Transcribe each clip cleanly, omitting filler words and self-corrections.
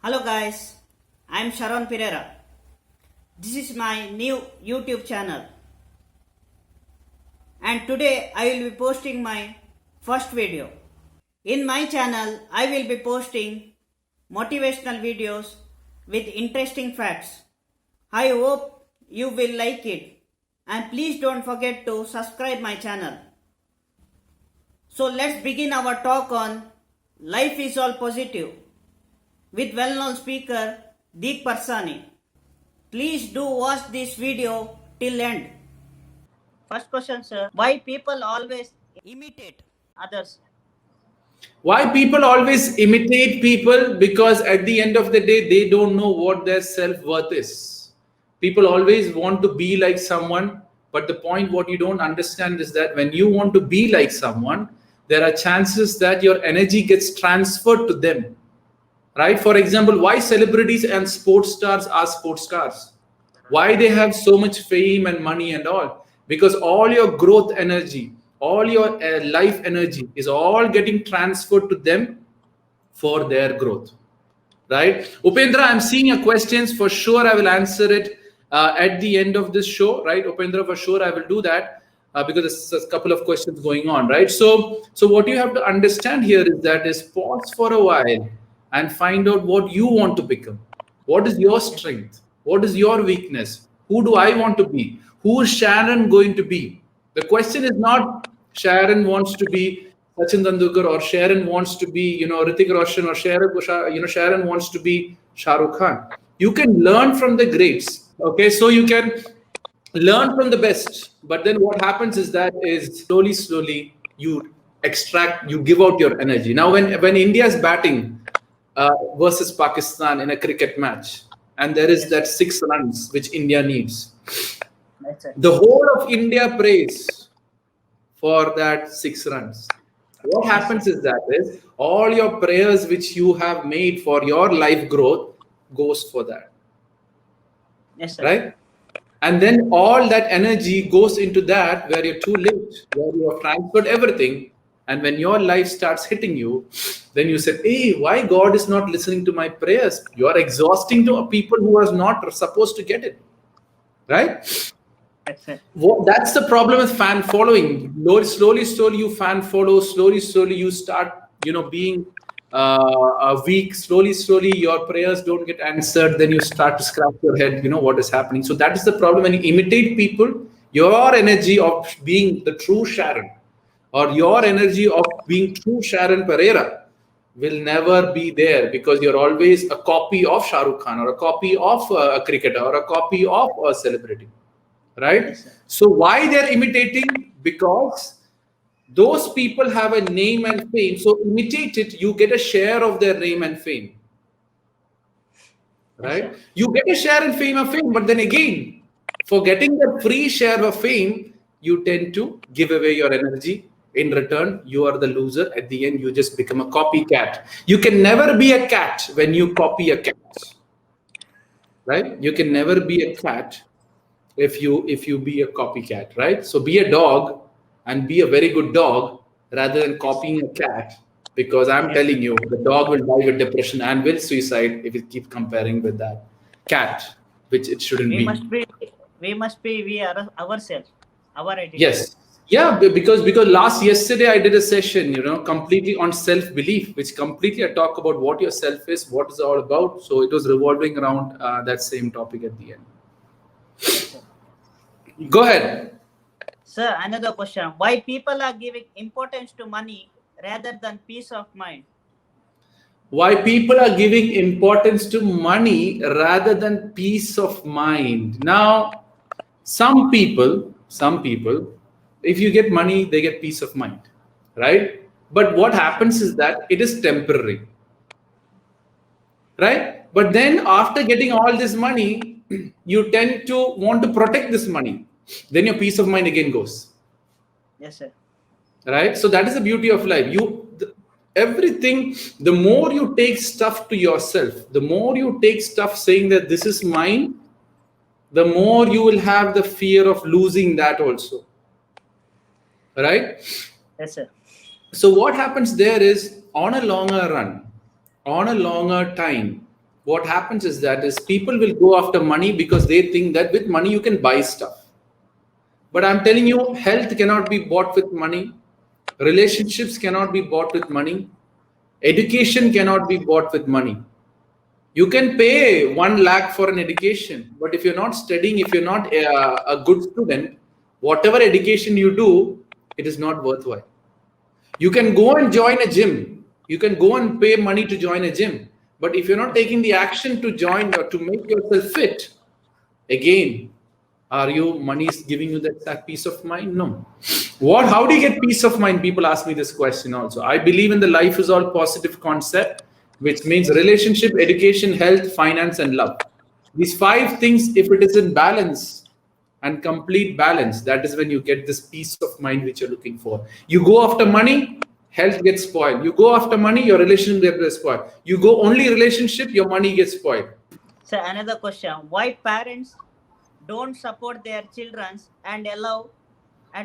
Hello guys, I'm Sharon Pereira. This is my new YouTube channel and today I will be posting my first video. In my channel, I will be posting motivational videos with interesting facts. I hope you will like it and please don't forget to subscribe my channel. So let's begin our talk on Life is All Positive with well-known speaker Deek Parsani. Please do watch this video till end. First question, sir. Why people always imitate others? Why people always imitate people? Because at the end of the day, they don't know what their self-worth is. People always want to be like someone, but the point what you don't understand is that when you want to be like someone, there are chances that your energy gets transferred to them. Right? For example, why celebrities and sports stars are sports stars? Why they have so much fame and money and all? Because all your growth energy, all your life energy is all getting transferred to them for their growth. Right? Upendra, I'm seeing your questions. For sure, I will answer it at the end of this show. Right? Upendra, for sure, I will do that. Because there's a couple of questions going on, right? So what you have to understand here is pause for a while and find out what you want to become. What is your strength? What is your weakness? Who do I want to be? Who is Sharon going to be? The question is not Sharon wants to be Sachin Tendulkar or Sharon wants to be, Hrithik Roshan or Sharon wants to be Shah Rukh Khan. You can learn from the greats. Okay, so you can learn from the best, but then what happens is slowly you give out your energy. Now when India is batting versus Pakistan in a cricket match, and there is that 6 runs which India needs, the whole of India prays for that 6 runs. What happens is all your prayers which you have made for your life growth goes for that. Yes, sir. Right? And then all that energy goes into that where you're too late, where you have transferred everything. And when your life starts hitting you, then you say, hey, why God is not listening to my prayers? You are exhausting to people who are not supposed to get it. Right? That's the problem with fan following. Slowly you fan follow. Slowly you start, being weak. Slowly your prayers don't get answered. Then you start to scratch your head. You know what is happening. So that is the problem. When you imitate people, your energy of being the true Sharon, or your energy of being true Sharon Pereira, will never be there, because you're always a copy of Shah Rukh Khan, or a copy of a cricketer, or a copy of a celebrity. Right? Yes, so why they're imitating? Because those people have a name and fame. So imitate it, you get a share of their name and fame. Right? Yes, you get a share and fame of fame, but then again, for getting the free share of fame, you tend to give away your energy. In return, you are the loser. At the end, you just become a copycat. You can never be a cat when you copy a cat. Right? You can never be a cat if you be a copycat, right? So be a dog and be a very good dog rather than copying a cat, because I'm telling you, the dog will die with depression and will suicide if you keep comparing with that cat, which it shouldn't we be. must be ourselves, our identity. Yes. Yeah, because yesterday I did a session, completely on self-belief, which completely I talk about what your self is, what it's all about. So it was revolving around that same topic at the end. Go ahead. Sir, another question. Why people are giving importance to money rather than peace of mind? Why people are giving importance to money rather than peace of mind? Now, some people, if you get money, they get peace of mind, right? But what happens is that it is temporary, right? But then after getting all this money, you tend to want to protect this money. Then your peace of mind again goes. Yes, sir. Right? So that is the beauty of life. Everything, the more you take stuff to yourself, the more you take stuff saying that this is mine, the more you will have the fear of losing that also. Right? Yes, sir. So what happens there is, on a longer run, on a longer time, what happens is people will go after money because they think that with money you can buy stuff. But I'm telling you, health cannot be bought with money. Relationships cannot be bought with money. Education cannot be bought with money. You can pay 1 lakh for an education, but if you're not studying, if you're not a good student, whatever education you do, it is not worthwhile. You can go and join a gym. You can go and pay money to join a gym. But if you're not taking the action to join or to make yourself fit, again, are you money is giving you that peace of mind? No. How do you get peace of mind? People ask me this question also. I believe in the life is all positive concept, which means relationship, education, health, finance, and love. These 5 things, if it is in balance and complete balance, that is when you get this peace of mind which you're looking for. You go after money, health gets spoiled. You go after money, your relationship gets spoiled. You go only relationship, your money gets spoiled. So another question: why parents don't support their children and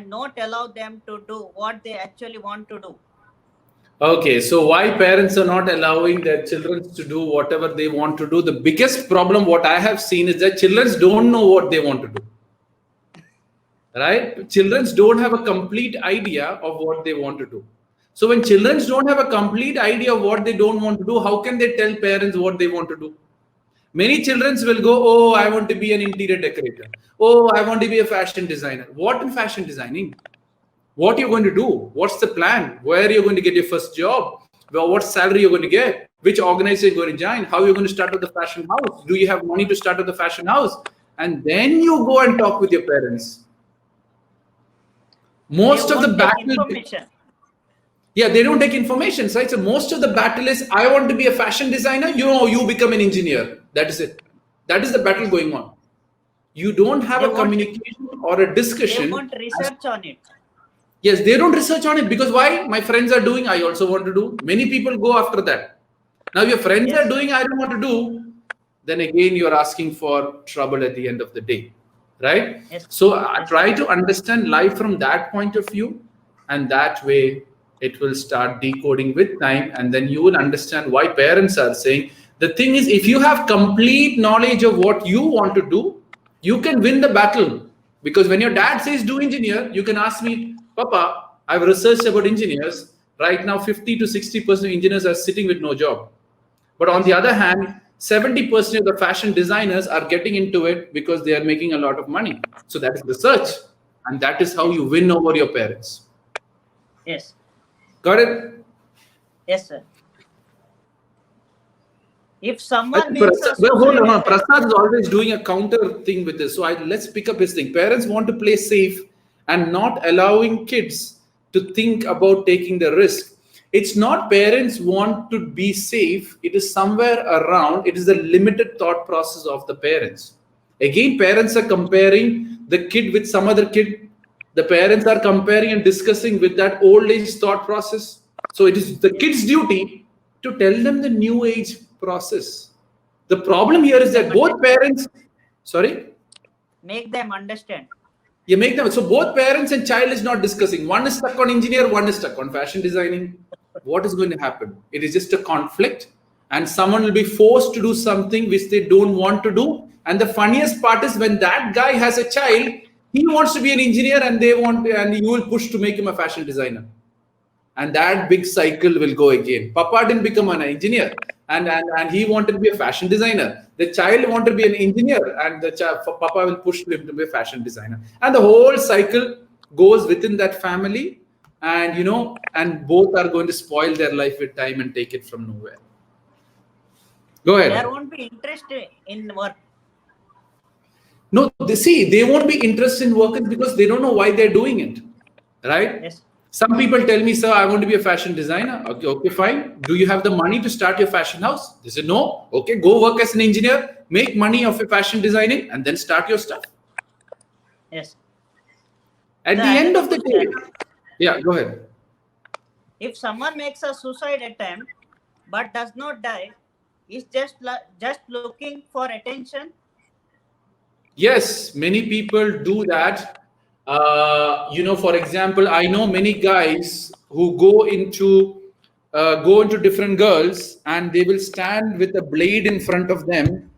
not allow them to do what they actually want to do? Okay, so why parents are not allowing their children to do whatever they want to do? The biggest problem what I have seen is that children don't know what they want to do. Right? Children don't have a complete idea of what they want to do. So when children don't have a complete idea of what they don't want to do, how can they tell parents what they want to do? Many children will go, oh, I want to be an interior decorator. Oh, I want to be a fashion designer. What in fashion designing? What you're going to do? What's the plan? Where you're going to get your first job? Well, what salary you're going to get? Which organization you're going to join? How you're going to start up the fashion house? Do you have money to start up the fashion house? And then you go and talk with your parents. Most of the battle, yeah, they don't take information, right? So most of the battle is, I want to be a fashion designer. You become an engineer. That is it. That is the battle going on. You don't have a communication or a discussion. They want research on it. Yes, they don't research on it because why? My friends are doing, I also want to do. Many people go after that. Now your friends are doing, I don't want to do. Then again, you're asking for trouble at the end of the day, right? Yes. So I try to understand life from that point of view, and that way it will start decoding with time, and then you will understand why parents are saying. The thing is, if you have complete knowledge of what you want to do, you can win the battle. Because when your dad says do engineer, you can ask me, Papa, I've researched about engineers. Right now, 50 to 60% of engineers are sitting with no job. But on the other hand, 70% of the fashion designers are getting into it because they are making a lot of money. So that is research. And that is how you win over your parents. Yes. Got it? Yes, sir. If someone hold on. Prasad is always doing a counter thing with this. So let's pick up his thing. Parents want to play safe and not allowing kids to think about taking the risk. It's not parents want to be safe. It is somewhere around. It is the limited thought process of the parents. Again, parents are comparing the kid with some other kid. The parents are comparing and discussing with that old age thought process. So it is the kid's duty to tell them the new age process. The problem here is that both parents, make them understand. You make them. So both parents and child is not discussing. One is stuck on engineer, one is stuck on fashion designing. What is going to happen? It is just a conflict, and someone will be forced to do something which they don't want to do. And the funniest part is when that guy has a child, he wants to be an engineer, and you will push to make him a fashion designer. And that big cycle will go again. Papa didn't become an engineer, and he wanted to be a fashion designer. The child wanted to be an engineer, and Papa will push him to be a fashion designer. And the whole cycle goes within that family, and both are going to spoil their life with time and take it from nowhere. Go ahead. There won't be interest in work. No, they won't be interested in work because they don't know why they're doing it, right? Yes. Some people tell me, sir, I want to be a fashion designer. Okay, fine. Do you have the money to start your fashion house? They said, no. Okay, go work as an engineer, make money of your fashion designing, and then start your stuff. Yes. At the end of the day, yeah, go ahead. If someone makes a suicide attempt but does not die, is just looking for attention? Yes, many people do that. For example, I know many guys who go into go into different girls and they will stand with a blade in front of them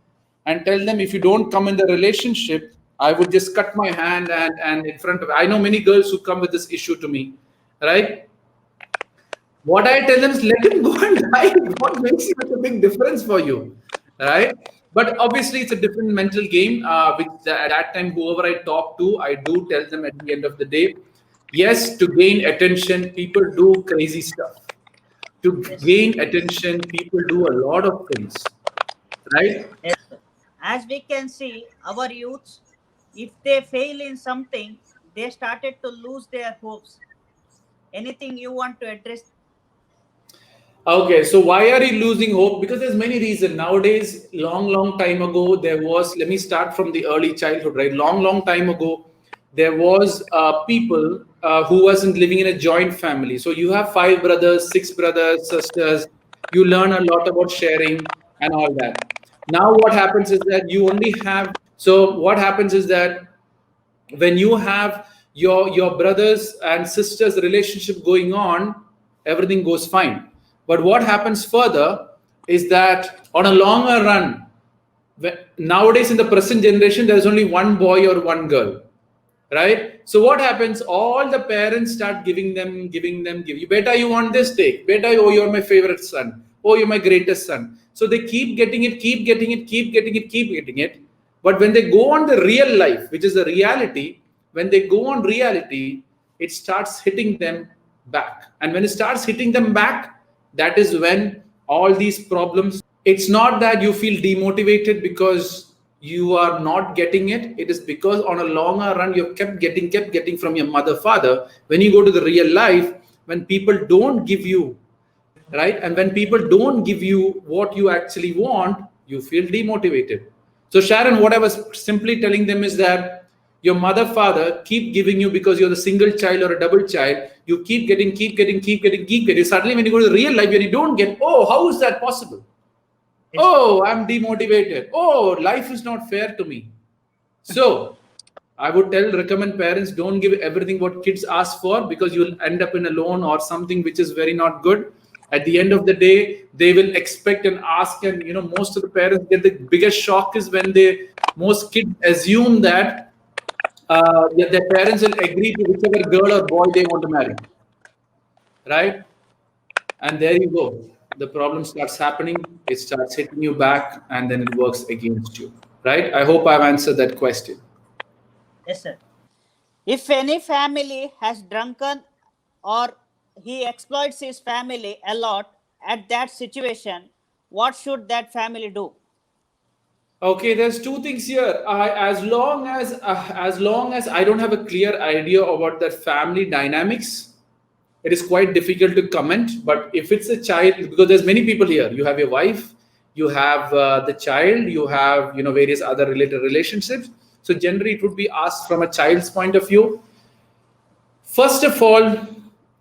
and tell them, if you don't come in the relationship, I would just cut my hand. And in front of, I know many girls who come with this issue to me, right? What I tell them is, let him go and die. What makes it such a big difference for you, right? But obviously, it's a different mental game. At that time, whoever I talk to, I do tell them at the end of the day, yes, to gain attention, people do crazy stuff. To gain attention, people do a lot of things, right? Yes, sir. As we can see, our youths, if they fail in something, they started to lose their hopes. Anything you want to address? Okay, so why are you losing hope? Because there's many reasons. Nowadays, long time ago, there was, let me start from the early childhood, right? Long time ago, there was people who wasn't living in a joint family. So you have 5 brothers, 6 brothers, sisters. You learn a lot about sharing and all that. Now what happens is that you only have, so what happens is that when you have your brothers and sisters relationship going on, everything goes fine. But what happens further is that on a longer run, nowadays in the present generation, there's only one boy or one girl, right? So what happens? All the parents start giving you, beta, you want this, take, beta, oh, you're my favorite son, oh, you're my greatest son. So they keep getting it. But when they go on the real life, which is the reality, when they go on reality, it starts hitting them back. And when it starts hitting them back, that is when all these problems, it's not that you feel demotivated because you are not getting it. It is because on a longer run, you've kept getting from your mother, father. When you go to the real life, when people don't give you, right? And when people don't give you what you actually want, you feel demotivated. So Sharon, what I was simply telling them is that your mother, father keep giving you because you're the single child or a double child. You keep getting. Suddenly, when you go to the real life, when you don't get, oh, how is that possible? Oh, I'm demotivated. Oh, life is not fair to me. So I would recommend parents, don't give everything what kids ask for, because you'll end up in a loan or something which is very not good. At the end of the day, they will expect and ask, and most of the parents get the biggest shock is when most kids assume that their parents will agree to whichever girl or boy they want to marry, right? And there you go. The problem starts happening. It starts hitting you back, and then it works against you, right? I hope I've answered that question. Yes, sir. If any family has drunken or he exploits his family a lot, at that situation, what should that family do? Okay, there's 2 things here. As long as I don't have a clear idea about that family dynamics, it is quite difficult to comment. But if it's a child, because there's many people here, you have your wife, you have the child, you have various other related relationships. So generally, it would be asked from a child's point of view. First of all,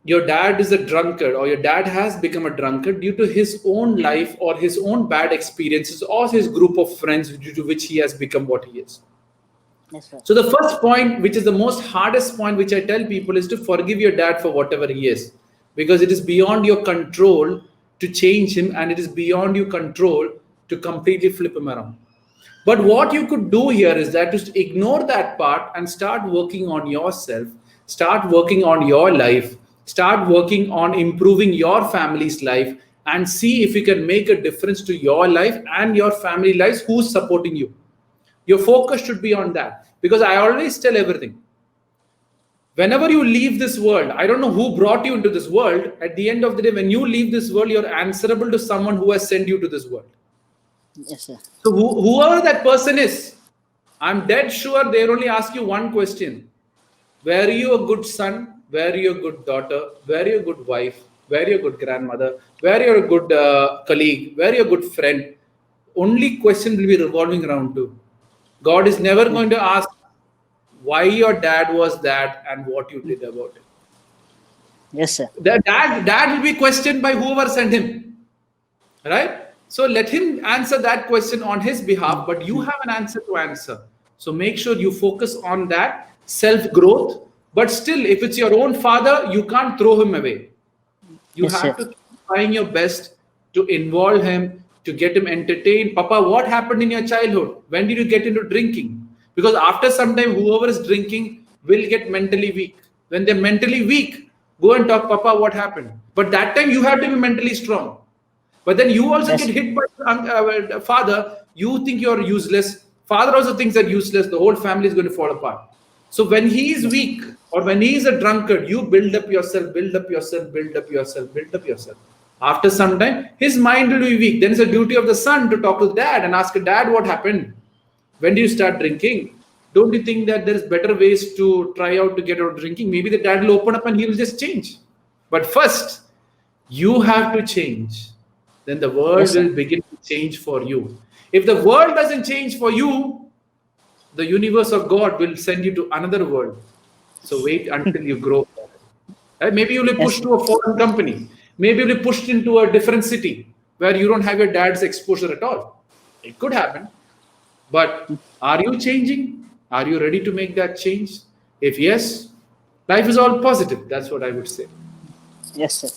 your dad is a drunkard, or your dad has become a drunkard due to his own life or his own bad experiences or his group of friends due to which he has become what he is. Yes, sir. So the first point, which is the most hardest point, which I tell people, is to forgive your dad for whatever he is, because it is beyond your control to change him, and it is beyond your control to completely flip him around. But what you could do here is that to ignore that part and start working on yourself, start working on your life, start working on improving your family's life, and see if you can make a difference to your life and your family lives who's supporting you. Your focus should be on that, because I always tell everything. Whenever you leave this world, I don't know who brought you into this world. At the end of the day, when you leave this world, you're answerable to someone who has sent you to this world. Yes, sir. So whoever that person is, I'm dead sure they'll only ask you one question. Were you a good son? Were you a good daughter? Were you a good wife? Were you a good grandmother? Were you a good colleague? Were you a good friend? Only question will be revolving around to. God is never going to ask why your dad was that and what you did about it. Yes, sir. The dad will be questioned by whoever sent him, right? So let him answer that question on his behalf, but you have an answer to answer. So make sure you focus on that self-growth. But still, if it's your own father, you can't throw him away. You Yes, have sir. to keep trying your best to involve him, to get him entertained. Papa, what happened in your childhood? When did you get into drinking? Because after some time, whoever is drinking will get mentally weak. When they're mentally weak, go and talk, Papa, what happened? But that time you have to be mentally strong. But then you also Yes. get hit by father. You think you're useless. Father also thinks that useless. The whole family is going to fall apart. So when he is weak or when he is a drunkard, you build up yourself, build up yourself, build up yourself, build up yourself. After some time, his mind will be weak. Then it's the duty of the son to talk to dad and ask, Dad, what happened? When do you start drinking? Don't you think that there's better ways to try out to get out of drinking? Maybe the dad will open up and he'll just change. But first, you have to change. Then the world Yes, sir. will begin to change for you. If the world doesn't change for you, the universe or God will send you to another world. So wait until you grow. Right? Maybe you'll be Yes, pushed sir. to a foreign company. Maybe you'll be pushed into a different city where you don't have your dad's exposure at all. It could happen. But are you changing? Are you ready to make that change? If yes, life is all positive. That's what I would say. Yes, sir.